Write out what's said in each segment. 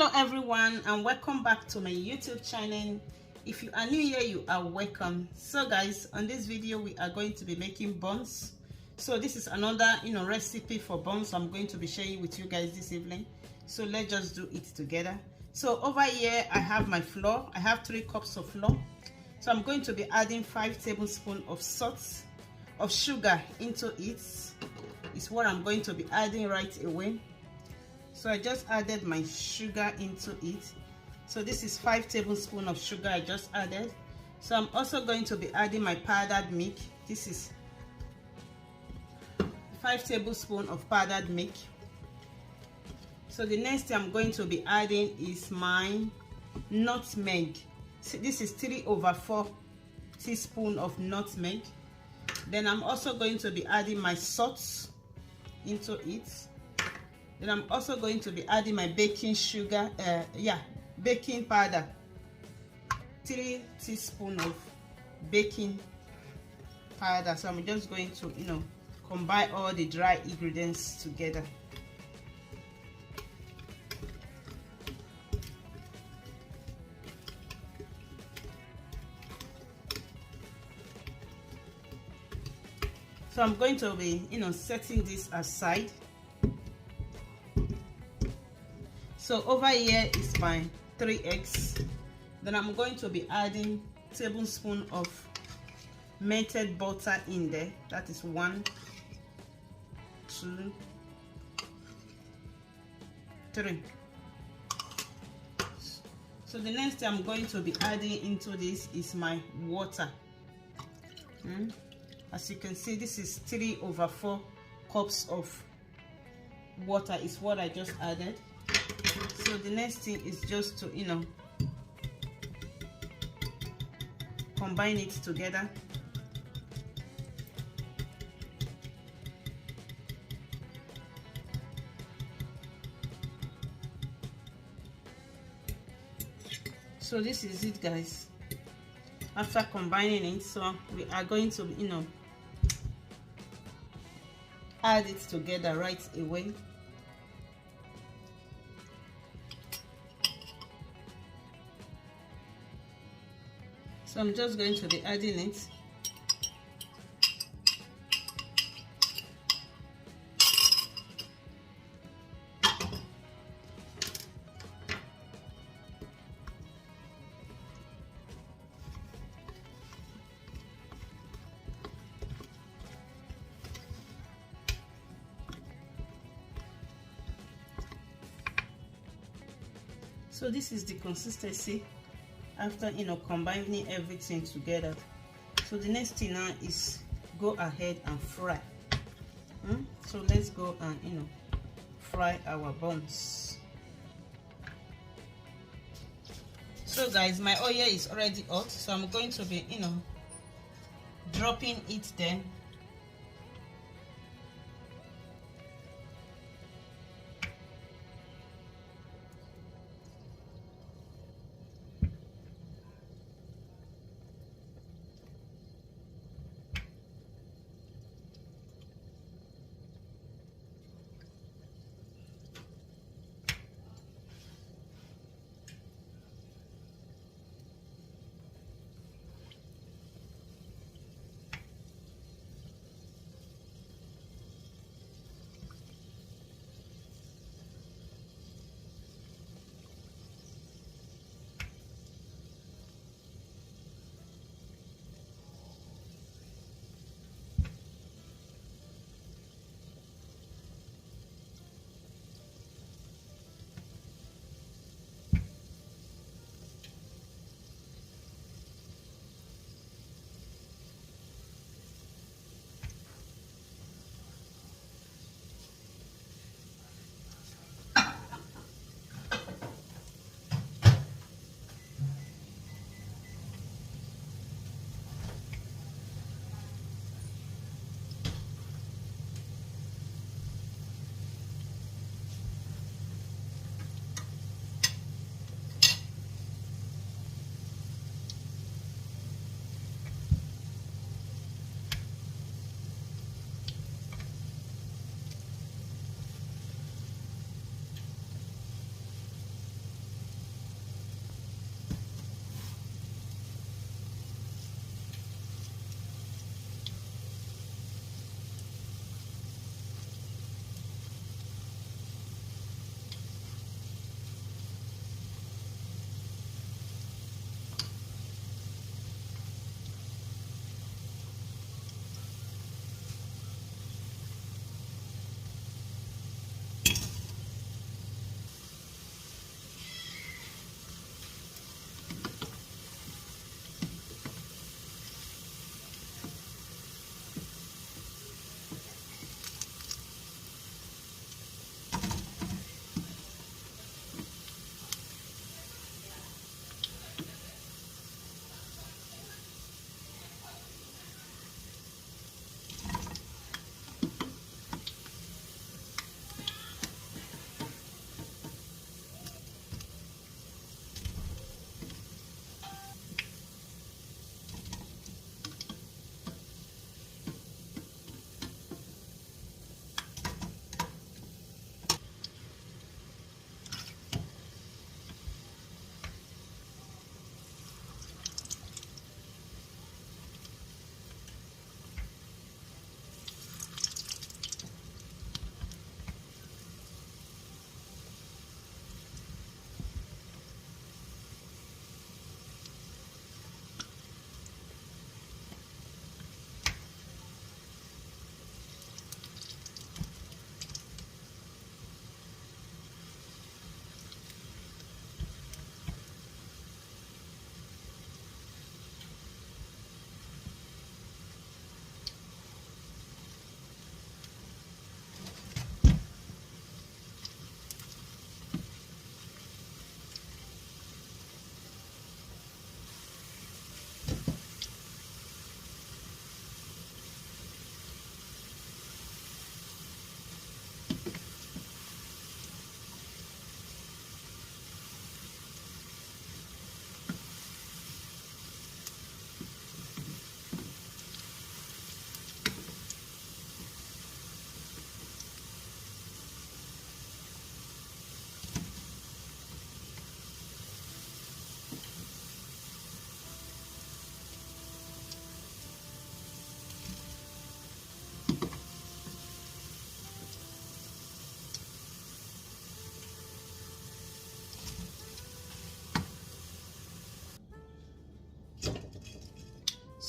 Hello everyone, and welcome back to my YouTube channel. If you are new here, you are welcome. So guys, on this video we are going to be making buns. So this is another recipe for buns I'm going to be sharing with you guys this evening. So let's just do it together. So over here I have my flour. I have 3 cups of flour. So I'm going to be adding 5 tablespoons of salt, of sugar into it. It's what I'm going to be adding right away. So I just added my sugar into it. So this is 5 tablespoons of sugar I just added. So I'm also going to be adding my powdered milk. This is 5 tablespoons of powdered milk. So the next thing I'm going to be adding is my nutmeg. So this is 3/4 teaspoon of nutmeg. Then I'm also going to be adding my salt into it. Then I'm also going to be adding my baking sugar, baking powder, 3 teaspoons of baking powder. So I'm just going to, combine all the dry ingredients together. So I'm going to be, setting this aside. So over here is my 3 eggs. Then I'm going to be adding a tablespoon of melted butter in there. That is 1, 2, 3. So the next thing I'm going to be adding into this is my water. As you can see, this is 3/4 cups of water is what I just added. So the next thing is just to combine it together. So this is it, guys. After combining it, so we are going to add it together right away. So I'm just going to be adding it. So this is the consistency after combining everything together. So the next thing now is go ahead and fry. So let's go and fry our buns. So guys, my oil is already hot, so I'm going to be dropping it then.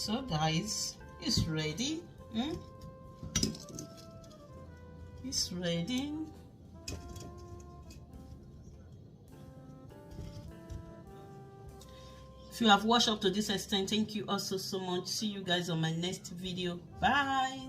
So guys, it's ready. It's ready. If you have watched up to this extent, thank you also so much. See you guys on my next video. Bye.